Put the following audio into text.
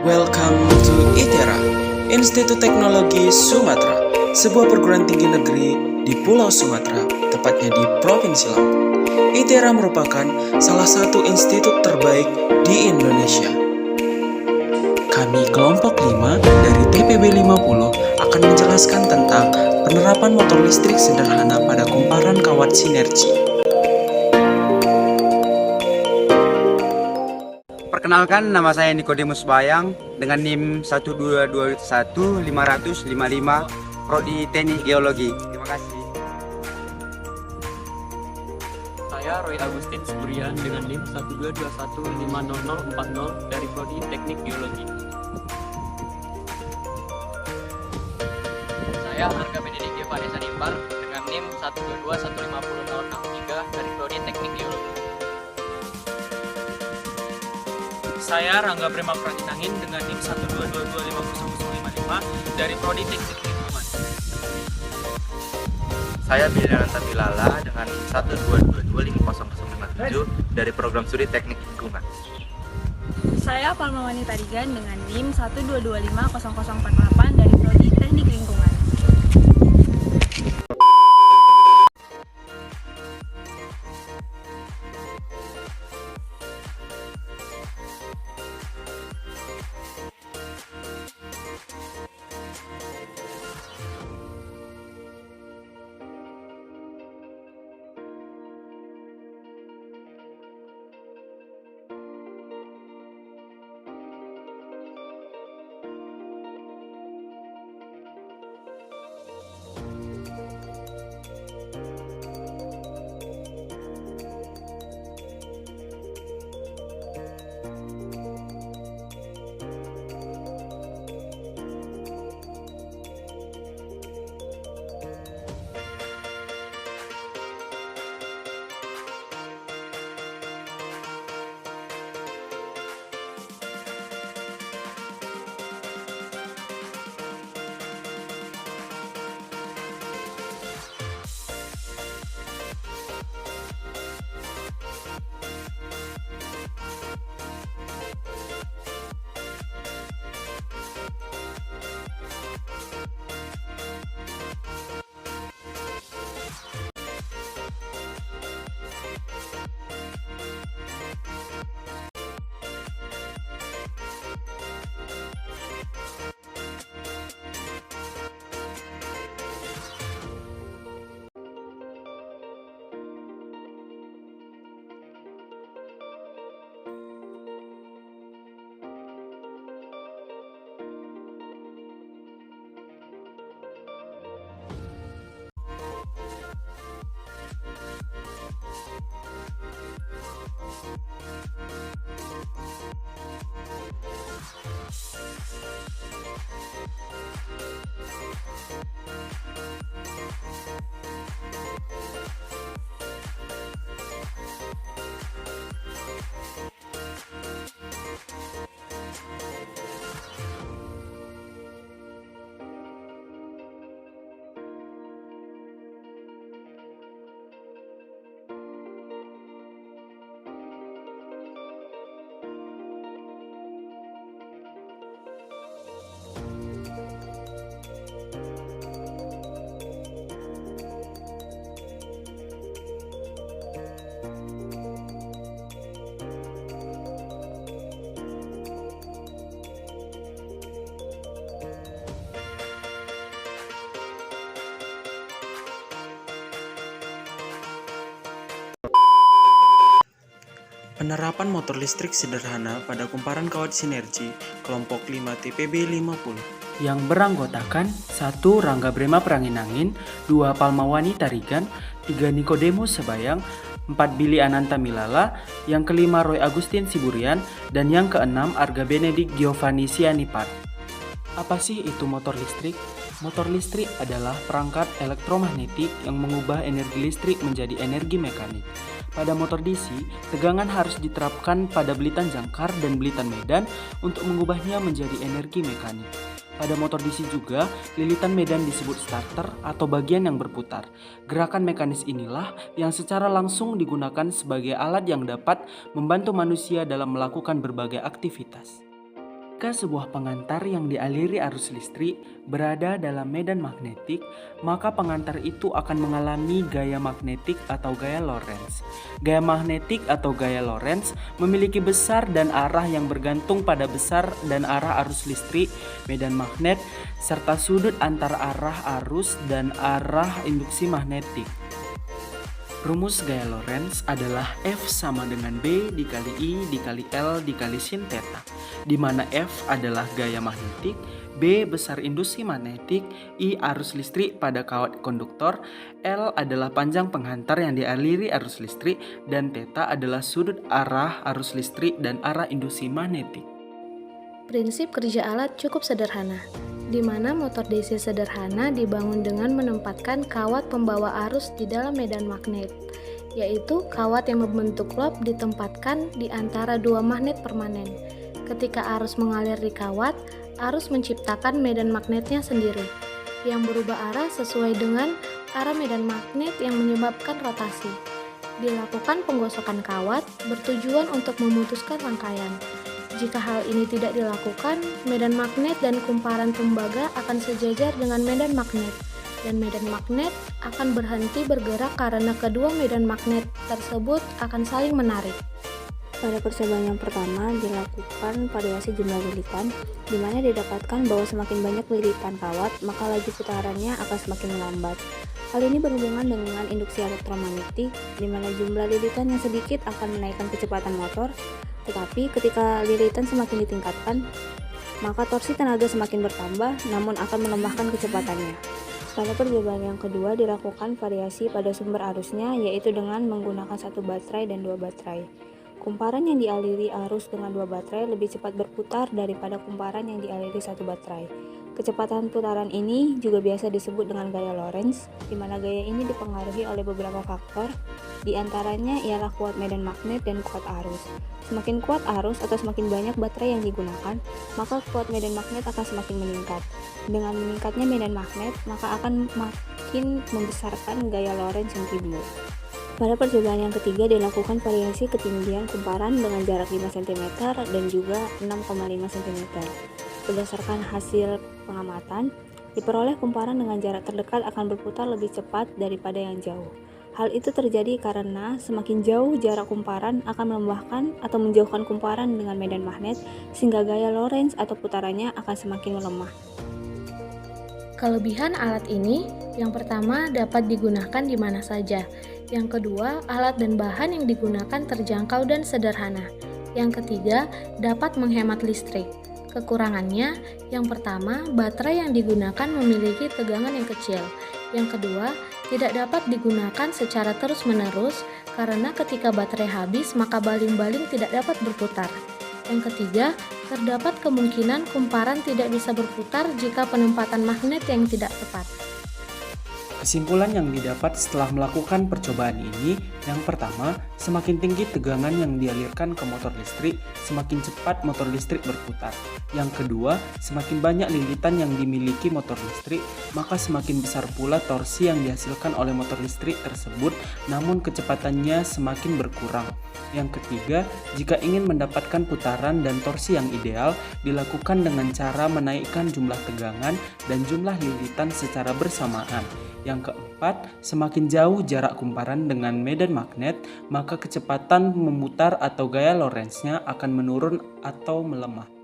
Welcome to ITERA, Institut Teknologi Sumatera, sebuah perguruan tinggi negeri di Pulau Sumatera, tepatnya di Provinsi Lampung. ITERA merupakan salah satu institut terbaik di Indonesia. Kami kelompok 5 dari TPB 50 akan menjelaskan tentang penerapan motor listrik sederhana pada kumparan kawat sinergi. Perkenalkan, nama saya Nikodemus Bayang dengan NIM 1221555 Prodi Teknik Geologi. Terima kasih. Saya Roy Agustin Siburian dengan NIM 122150040 dari Prodi Teknik Geologi. Saya Arga Benedict Vanessa Dimpar dengan NIM 122150063 dari Prodi Teknik Geologi. Saya Rangga Prema Praninangin dengan NIM 122250055 dari Prodi Teknik Lingkungan. Saya Bidananta Bilala dengan NIM 122250057 dari Program Studi Teknik Lingkungan. Saya Palmawani Tarigan dengan NIM 122500048 dari Prodi Teknik Lingkungan. Penerapan motor listrik sederhana pada kumparan kawat sinergi kelompok 5 TPB 50 yang beranggotakan 1. Rangga Brema Praninangin, 2. Palmawani Tarigan, 3. Nikodemus Sebayang, 4. Billy Ananta Milala, yang kelima Roy Agustin Siburian, dan yang keenam Arga Benedict Giovanni Sianipar. Apa sih itu motor listrik? Motor listrik adalah perangkat elektromagnetik yang mengubah energi listrik menjadi energi mekanik. Pada motor DC, tegangan harus diterapkan pada belitan jangkar dan belitan medan untuk mengubahnya menjadi energi mekanik. Pada motor DC juga, lilitan medan disebut starter atau bagian yang berputar. Gerakan mekanis inilah yang secara langsung digunakan sebagai alat yang dapat membantu manusia dalam melakukan berbagai aktivitas. Jika sebuah pengantar yang dialiri arus listrik berada dalam medan magnetik, maka pengantar itu akan mengalami gaya magnetik atau gaya Lorentz. Gaya magnetik atau gaya Lorentz memiliki besar dan arah yang bergantung pada besar dan arah arus listrik, medan magnet, serta sudut antara arah arus dan arah induksi magnetik. Rumus gaya Lorentz adalah F sama dengan B dikali I dikali L dikali sin theta, di mana F adalah gaya magnetik, B besar induksi magnetik, I arus listrik pada kawat konduktor, L adalah panjang penghantar yang dialiri arus listrik, dan theta adalah sudut arah arus listrik dan arah induksi magnetik. Prinsip kerja alat cukup sederhana, di mana motor DC sederhana dibangun dengan menempatkan kawat pembawa arus di dalam medan magnet, yaitu kawat yang membentuk loop ditempatkan di antara dua magnet permanen. Ketika arus mengalir di kawat, arus menciptakan medan magnetnya sendiri, yang berubah arah sesuai dengan arah medan magnet yang menyebabkan rotasi. Dilakukan penggosokan kawat bertujuan untuk memutuskan rangkaian. Jika hal ini tidak dilakukan, medan magnet dan kumparan tembaga akan sejajar dengan medan magnet, dan medan magnet akan berhenti bergerak karena kedua medan magnet tersebut akan saling menarik. Pada percobaan yang pertama dilakukan variasi jumlah lilitan, di mana didapatkan bahwa semakin banyak lilitan kawat, maka laju putarannya akan semakin melambat. Hal ini berhubungan dengan induksi elektromagnetik, di mana jumlah lilitan yang sedikit akan menaikkan kecepatan motor, tetapi ketika lilitan semakin ditingkatkan, maka torsi tenaga semakin bertambah, namun akan melemahkan kecepatannya. Pada percobaan yang kedua dilakukan variasi pada sumber arusnya, yaitu dengan menggunakan satu baterai dan dua baterai. Kumparan yang dialiri arus dengan dua baterai lebih cepat berputar daripada kumparan yang dialiri satu baterai. Kecepatan putaran ini juga biasa disebut dengan gaya Lorentz, di mana gaya ini dipengaruhi oleh beberapa faktor, di antaranya ialah kuat medan magnet dan kuat arus. Semakin kuat arus atau semakin banyak baterai yang digunakan, maka kuat medan magnet akan semakin meningkat. Dengan meningkatnya medan magnet, maka akan makin membesarkan gaya Lorentz yang timbul. Pada percobaan yang ketiga dilakukan variasi ketinggian kumparan dengan jarak 5 cm dan juga 6,5 cm. Berdasarkan hasil pengamatan, diperoleh kumparan dengan jarak terdekat akan berputar lebih cepat daripada yang jauh. Hal itu terjadi karena semakin jauh jarak kumparan akan melemahkan atau menjauhkan kumparan dengan medan magnet, sehingga gaya Lorentz atau putarannya akan semakin melemah. Kelebihan alat ini, yang pertama dapat digunakan di mana saja. Yang kedua, alat dan bahan yang digunakan terjangkau dan sederhana. Yang ketiga, dapat menghemat listrik. Kekurangannya, yang pertama, baterai yang digunakan memiliki tegangan yang kecil. Yang kedua, tidak dapat digunakan secara terus-menerus karena ketika baterai habis maka baling-baling tidak dapat berputar. Yang ketiga, terdapat kemungkinan kumparan tidak bisa berputar jika penempatan magnet yang tidak tepat. Kesimpulan yang didapat setelah melakukan percobaan ini, yang pertama, semakin tinggi tegangan yang dialirkan ke motor listrik, semakin cepat motor listrik berputar. Yang kedua, semakin banyak lilitan yang dimiliki motor listrik, maka semakin besar pula torsi yang dihasilkan oleh motor listrik tersebut, namun kecepatannya semakin berkurang. Yang ketiga, jika ingin mendapatkan putaran dan torsi yang ideal, dilakukan dengan cara menaikkan jumlah tegangan dan jumlah lilitan secara bersamaan. Yang keempat, semakin jauh jarak kumparan dengan medan magnet, maka kecepatan memutar atau gaya Lorentz-nya akan menurun atau melemah.